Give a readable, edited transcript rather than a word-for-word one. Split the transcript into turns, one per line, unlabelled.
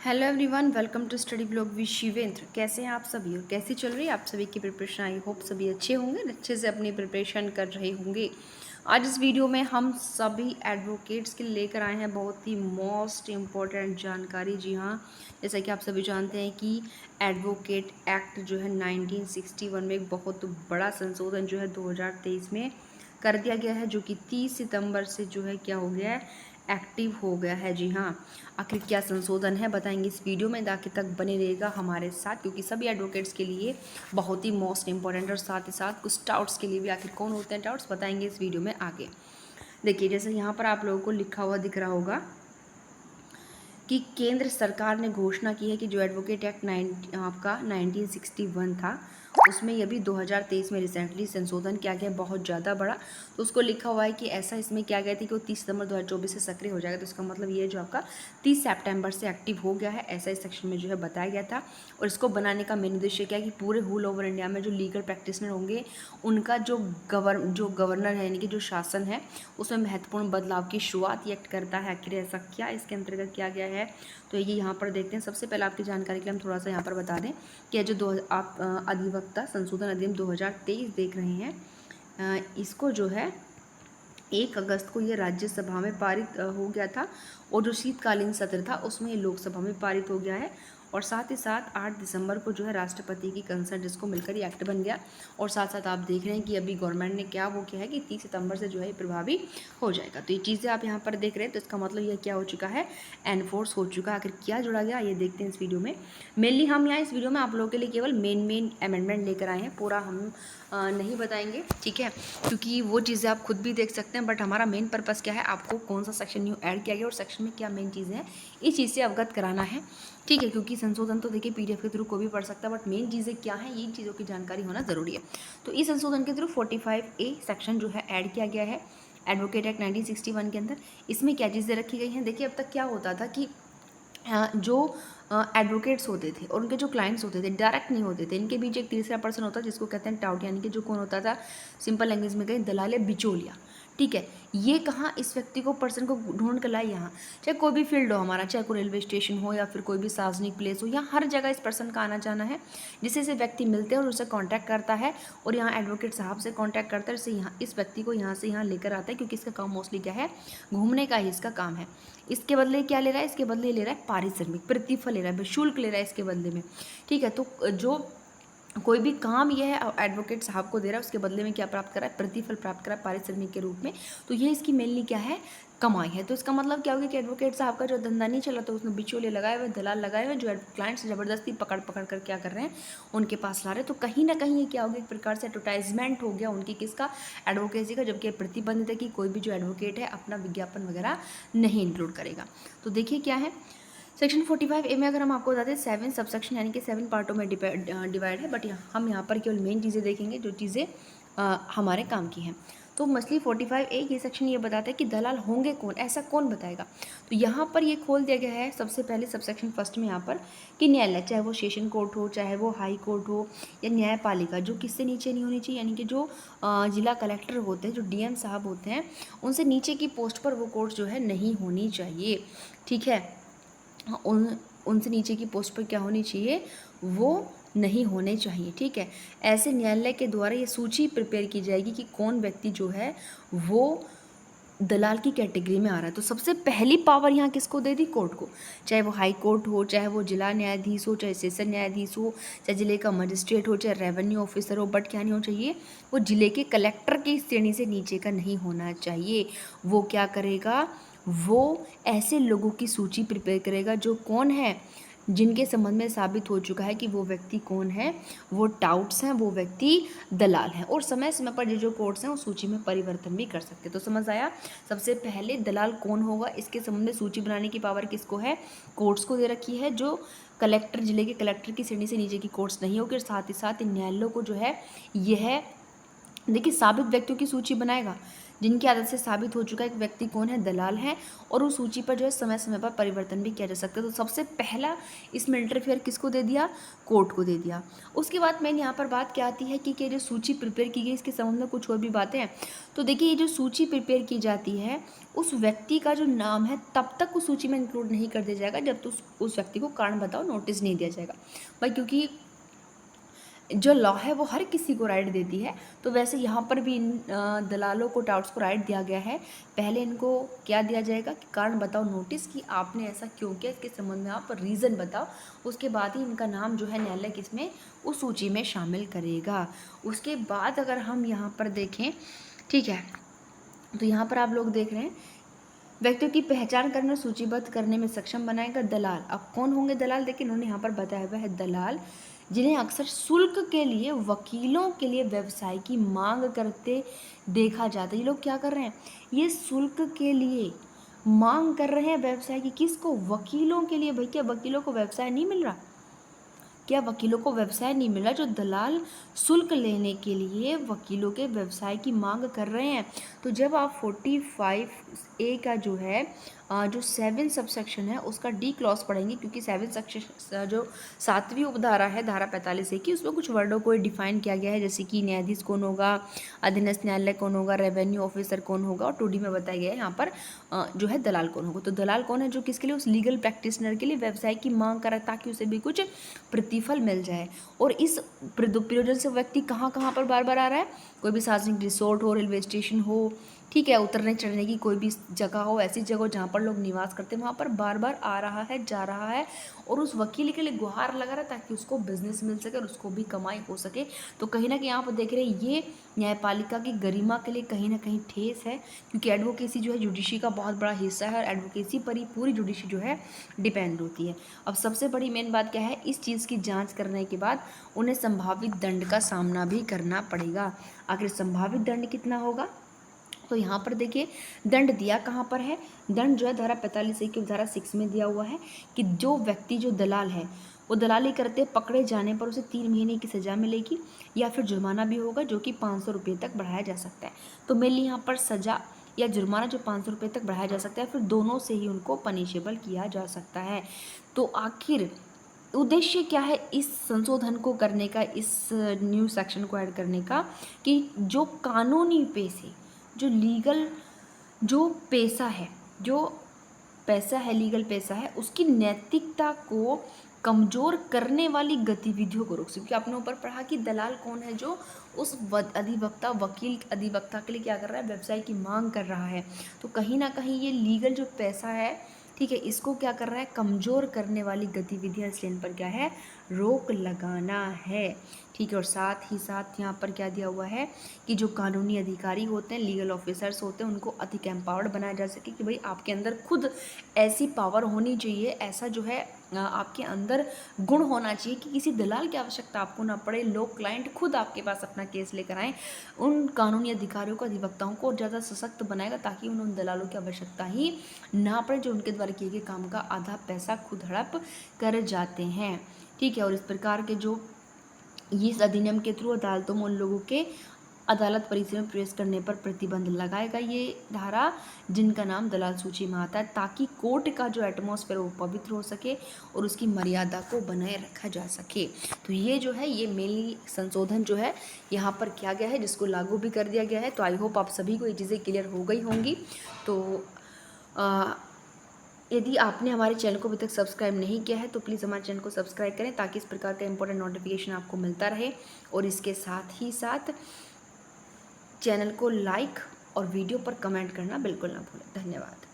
Hello everyone, welcome to study blog with Shivendra. कैसे हैं आप सभी और कैसी चल रही है आप सभी की प्रिपरेशन? आई होप सभी अच्छे होंगे, अच्छे से अपनी प्रिपरेशन कर रहे होंगे। आज इस वीडियो में हम सभी एडवोकेट्स के लिए लेकर आए हैं बहुत ही मोस्ट इम्पॉर्टेंट जानकारी। जी हाँ, जैसा कि आप सभी जानते हैं कि एडवोकेट एक्ट जो है 1961 में एक बहुत बड़ा संशोधन जो है 2023 में कर दिया गया है, जो कि 30 सितंबर से जो है क्या हो गया है, एक्टिव हो गया है। जी हाँ, आखिर क्या संशोधन है बताएंगे इस वीडियो में, आखिर तक बने रहेगा हमारे साथ, क्योंकि सभी एडवोकेट्स के लिए बहुत ही मोस्ट इंपॉर्टेंट और साथ ही साथ कुछ डाउट्स के लिए भी। आखिर कौन होते हैं डाउट्स, बताएंगे इस वीडियो में आगे। देखिए, जैसे यहाँ पर आप लोगों को लिखा हुआ दिख रहा होगा कि केंद्र सरकार ने घोषणा की है कि जो एडवोकेट एक्ट आपका 1961 था, उसमें ये भी 2023 में रिसेंटली संशोधन किया गया, बहुत ज़्यादा बड़ा। तो उसको लिखा हुआ है कि ऐसा इसमें किया गया था कि वो 30 सितंबर 2024 से सक्रिय हो जाएगा। तो इसका मतलब ये जो आपका 30 सितंबर से एक्टिव हो गया है, ऐसा इस सेक्शन में जो है बताया गया था। और इसको बनाने का मेन उद्देश्य क्या है कि पूरे होल ओवर इंडिया में जो लीगल प्रैक्टिशनर होंगे, उनका जो गवर्नर है, यानी कि जो शासन है, उसमें महत्वपूर्ण बदलाव की शुरुआत ये एक्ट करता है। आखिर ऐसा क्या इसके अंतर्गत किया गया है, तो ये यहाँ पर देखते हैं। सबसे पहले आपकी जानकारी के लिए हम थोड़ा सा यहाँ पर बता दें कि जो आप अधिवक्ता संशोधन अधिनियम 2023 देख रहे हैं, इसको जो है 1 अगस्त को ये राज्यसभा में पारित हो गया था, और जो शीतकालीन सत्र था उसमें ये लोकसभा में पारित हो गया है। और साथ ही साथ 8 दिसंबर को जो है राष्ट्रपति की कंसर्ट जिसको मिलकर ये एक्ट बन गया। और साथ साथ आप देख रहे हैं कि अभी गवर्नमेंट ने क्या वो किया है कि 30 सितंबर से जो है प्रभावी हो जाएगा। तो ये चीज़ें आप यहाँ पर देख रहे हैं, तो इसका मतलब ये क्या हो चुका है, एनफोर्स हो चुका है। आखिर क्या जुड़ा गया ये देखते हैं इस वीडियो में। मेनली हम यहाँ इस वीडियो में आप लोगों के लिए केवल मेन अमेंडमेंट लेकर आए हैं, पूरा हम नहीं बताएंगे, ठीक है, क्योंकि वो चीज़ें आप खुद भी देख सकते हैं। बट हमारा मेन पर्पस क्या है, आपको कौन सा सेक्शन न्यू ऐड किया गया और सेक्शन में क्या मेन चीज़ें हैं, इस चीज़ से अवगत कराना है, ठीक है। क्योंकि संशोधन तो देखिए पीडीएफ के थ्रू कोई भी पढ़ सकता है, बट मेन चीज़ें क्या हैं, ये चीज़ों की जानकारी होना ज़रूरी है। तो इस संशोधन के थ्रू 45A सेक्शन जो है ऐड किया गया है एडवोकेट एक्ट 1961 के अंदर। इसमें क्या चीज़ें रखी गई हैं, देखिए अब तक क्या होता था कि जो एडवोकेट्स होते थे और उनके जो क्लाइंट्स होते थे डायरेक्ट नहीं होते थे, इनके बीच एक तीसरा पर्सन होता है जिसको कहते हैं टाउट, यानी कि जो कौन होता था, सिंपल लैंग्वेज में कहें दलाल या बिचौलिया, ठीक है। ये कहाँ इस व्यक्ति को, पर्सन को ढूंढ कर लाए, यहाँ चाहे कोई भी फील्ड हो हमारा, चाहे कोई रेलवे स्टेशन हो या फिर कोई भी सार्वजनिक प्लेस हो, यहाँ हर जगह इस पर्सन का आना जाना है, जिससे से व्यक्ति मिलते हैं और उससे कांटेक्ट करता है, और यहाँ एडवोकेट साहब से कांटेक्ट करता है, इससे यहाँ इस व्यक्ति को यहाँ से यहाँ लेकर आता है, क्योंकि इसका काम मोस्टली क्या है, घूमने का ही इसका काम है। इसके बदले क्या ले रहा है, इसके बदले ले रहा है पारिश्रमिक, प्रतिफल ले रहा है, शुल्क ले रहा है इसके बदले में, ठीक है। तो जो कोई भी काम यह है एडवोकेट साहब को दे रहा है, उसके बदले में क्या प्राप्त कर रहा है, प्रतिफल प्राप्त कर रहा है पारिश्रमिक के रूप में। तो ये इसकी मेनली क्या है, कमाई है। तो इसका मतलब क्या होगा कि एडवोकेट साहब का जो धंधा नहीं चला, तो उसने बिचौलिए लगाए हुए, दलाल लगाए हुए, जो क्लाइंट से ज़बरदस्ती पकड़ पकड़ कर क्या कर रहे हैं, उनके पास ला रहे हैं। तो कहीं ना कहीं ये क्या हो गया, एक प्रकार से एडवर्टाइजमेंट हो गया उनकी, किसका, एडवोकेसी का। जबकि प्रतिबंधित है कि कोई भी जो एडवोकेट है अपना विज्ञापन वगैरह नहीं इंक्लूड करेगा। तो देखिए क्या है, सेक्शन 45A में अगर हम आपको बताते हैं 7 सबसेक्शन यानी कि 7 पार्टों में डिवाइड है, बट हम यहाँ पर केवल मेन चीज़ें देखेंगे जो चीज़ें हमारे काम की हैं। तो मछली 45A ये सेक्शन ये बताता है कि दलाल होंगे कौन, ऐसा कौन बताएगा। तो यहाँ पर ये खोल दिया गया है सबसे पहले सबसेक्शन फर्स्ट में यहाँ पर कि न्यायालय, चाहे वो सेशन कोर्ट हो, चाहे वो हाई कोर्ट हो या न्यायपालिका, जो किससे नीचे नहीं होनी चाहिए, यानी कि जो जिला कलेक्टर होते हैं, जो डीएम साहब होते हैं, उनसे नीचे की पोस्ट पर वो कोर्ट जो है नहीं होनी चाहिए, ठीक है। उनसे नीचे की पोस्ट पर क्या होनी चाहिए, वो नहीं होने चाहिए, ठीक है। ऐसे न्यायालय के द्वारा ये सूची प्रिपेयर की जाएगी कि कौन व्यक्ति जो है वो दलाल की कैटेगरी में आ रहा है। तो सबसे पहली पावर यहाँ किसको दे दी, कोर्ट को, चाहे वो हाई कोर्ट हो, चाहे वो जिला न्यायाधीश हो, चाहे सेशन न्यायाधीश हो, चाहे जिले का मजिस्ट्रेट हो, चाहे रेवेन्यू ऑफिसर हो, बट क्या नहीं होना चाहिए, वो जिले के कलेक्टर की श्रेणी से नीचे का नहीं होना चाहिए। वो क्या करेगा, वो ऐसे लोगों की सूची प्रिपेयर करेगा जो कौन है, जिनके संबंध में साबित हो चुका है कि वो व्यक्ति कौन है, वो टाउट्स हैं, वो व्यक्ति दलाल हैं, और समय समय पर जो कोर्ट्स हैं उस सूची में परिवर्तन भी कर सकते हैं। तो समझ आया, सबसे पहले दलाल कौन होगा, इसके संबंध में सूची बनाने की पावर किसको है, कोर्ट्स को दे रखी है, जो कलेक्टर, जिले के कलेक्टर की श्रेणी से नीचे की कोर्ट्स नहीं होगी। और साथ ही साथ इन न्यायालयों को जो है यह देखिए साबित व्यक्तियों की सूची बनाएगा, जिनकी आदत से साबित हो चुका है एक व्यक्ति कौन है, दलाल है, और उस सूची पर जो है समय समय पर परिवर्तन भी किया जा सकता है। तो सबसे पहला इसमें इंटरफेयर किसको दे दिया, कोर्ट को दे दिया। उसके बाद मैंने यहाँ पर बात क्या आती है कि जो सूची प्रिपेयर की गई इसके संबंध में कुछ और भी बातें हैं। तो देखिए ये जो सूची प्रिपेयर की जाती है उस व्यक्ति का जो नाम है तब तक उस सूची में इंक्लूड नहीं कर दिया जाएगा जब तक उस व्यक्ति को कारण बताओ नोटिस नहीं दिया जाएगा भाई, क्योंकि जो लॉ है वो हर किसी को राइट देती है। तो वैसे यहाँ पर भी इन दलालों को, टाउट्स को राइट दिया गया है। पहले इनको क्या दिया जाएगा कि कारण बताओ नोटिस, कि आपने ऐसा क्यों किया, इसके संबंध में आप रीज़न बताओ। उसके बाद ही इनका नाम जो है न्यायालय किसमें, उस सूची में शामिल करेगा। उसके बाद अगर हम यहाँ पर देखें, ठीक है, तो यहाँ पर आप लोग देख रहे हैं व्यक्तियों की पहचान करने और सूचीबद्ध करने में सक्षम बनाएगा दलाल। अब कौन होंगे दलाल, देखिए इन्होंने यहाँ पर बताया हुआ है दलाल जिन्हें अक्सर शुल्क के लिए वकीलों के लिए व्यवसाय की मांग करते देखा जाता है। ये लोग क्या कर रहे हैं, ये शुल्क के लिए मांग कर रहे हैं व्यवसाय की, किसको, वकीलों के लिए। भाई क्या वकीलों को व्यवसाय नहीं मिल रहा, क्या वकीलों को व्यवसाय नहीं मिला, जो दलाल शुल्क लेने के लिए वकीलों के व्यवसाय की मांग कर रहे हैं। तो जब आप 45A का जो है जो 7 सबसेक्शन है उसका डी क्लॉज पढ़ेंगे, क्योंकि 7 सेक्शन जो 7वीं उपधारा है धारा 45A की, उसमें कुछ वर्डों को डिफाइन किया गया है, जैसे कि न्यायाधीश कौन होगा, अधीनस्थ न्यायालय कौन होगा, रेवेन्यू ऑफिसर कौन होगा, और 2D में बताया गया है यहाँ पर जो है दलाल कौन होगा। तो दलाल कौन है, जो किसके लिए, उस लीगल प्रैक्टिशनर के लिए व्यवसाय की मांग कर रहा है ताकि उसे भी कुछ प्रतिफल मिल जाए। और इस प्रयोजन से व्यक्ति कहाँ कहाँ पर बार बार आ रहा है, कोई भी सार्वजनिक रिसोर्ट हो, रेलवे स्टेशन हो, ठीक है, उतरने चढ़ने की कोई भी जगह हो, ऐसी जगह जहाँ पर लोग निवास करते हैं वहाँ पर बार बार आ रहा है, जा रहा है, और उस वकील के लिए गुहार लगा रहा है ताकि उसको बिजनेस मिल सके और उसको भी कमाई हो सके। तो कहीं ना कहीं आप देख रहे हैं ये न्यायपालिका की गरिमा के लिए कहीं ना कहीं ठेस है, क्योंकि एडवोकेसी जो है जुडिशरी का बहुत बड़ा हिस्सा है और एडवोकेसी पर ही पूरी जुडिशरी जो है डिपेंड होती है। अब सबसे बड़ी मेन बात क्या है, इस चीज़ की जांच करने के बाद उन्हें संभावित दंड का सामना भी करना पड़ेगा। आखिर संभावित दंड कितना होगा, तो यहाँ पर देखिए दंड दिया कहाँ पर है, दंड जो है धारा 45A की धारा 6 में दिया हुआ है कि जो व्यक्ति, जो दलाल है, वो दलाली करते पकड़े जाने पर उसे 3 महीने की सज़ा मिलेगी या फिर जुर्माना भी होगा जो कि 500 रुपये तक बढ़ाया जा सकता है। तो मेनली यहाँ पर सज़ा या जुर्माना जो 500 रुपये तक बढ़ाया जा सकता है, फिर दोनों से ही उनको पनिशेबल किया जा सकता है। तो आखिर उद्देश्य क्या है इस संशोधन को करने का, इस न्यू सेक्शन को ऐड करने का, कि जो कानूनी पेशे, जो लीगल जो पैसा है, जो पैसा है, लीगल पैसा है, उसकी नैतिकता को कमज़ोर करने वाली गतिविधियों को रोक सके। क्योंकि आपने ऊपर पढ़ा कि दलाल कौन है, जो उस अधिवक्ता, वकील अधिवक्ता के लिए क्या कर रहा है, व्यवसाय की मांग कर रहा है। तो कहीं ना कहीं ये लीगल जो पैसा है, ठीक है, इसको क्या कर रहा है, कमज़ोर करने वाली गतिविधियाँ, इसलिए इन पर क्या है, रोक लगाना है। ठीक है, और साथ ही साथ यहाँ पर क्या दिया हुआ है कि जो कानूनी अधिकारी होते हैं, लीगल ऑफिसर्स होते हैं, उनको अधिक एम्पावर्ड बनाया जा सके, कि भाई आपके अंदर खुद ऐसी पावर होनी चाहिए, ऐसा जो है आपके अंदर गुण होना चाहिए कि किसी दलाल की आवश्यकता आपको ना पड़े, लोग क्लाइंट खुद आपके पास अपना केस लेकर आएँ। उन कानूनी अधिकारियों को, अधिवक्ताओं को ज़्यादा सशक्त बनाएगा ताकि उन दलालों की आवश्यकता ही ना पड़े, जो उनके द्वारा किए गए काम का आधा पैसा खुद हड़प कर जाते हैं। ठीक है, और इस प्रकार के जो इस अधिनियम के थ्रू अदालतों में उन लोगों के अदालत परिसर में प्रवेश करने पर प्रतिबंध लगाएगा ये धारा, जिनका नाम दलाल सूची में आता है, ताकि कोर्ट का जो एटमॉस्फेयर वो पवित्र हो सके और उसकी मर्यादा को बनाए रखा जा सके। तो ये जो है, ये मेनली संशोधन जो है यहाँ पर किया गया है, जिसको लागू भी कर दिया गया है। तो आई होप आप सभी को ये चीज़ें क्लियर हो गई होंगी। तो यदि आपने हमारे चैनल को अभी तक सब्सक्राइब नहीं किया है तो प्लीज़ हमारे चैनल को सब्सक्राइब करें, ताकि इस प्रकार का इंपॉर्टेंट नोटिफिकेशन आपको मिलता रहे। और इसके साथ ही साथ चैनल को लाइक और वीडियो पर कमेंट करना बिल्कुल ना भूलें। धन्यवाद।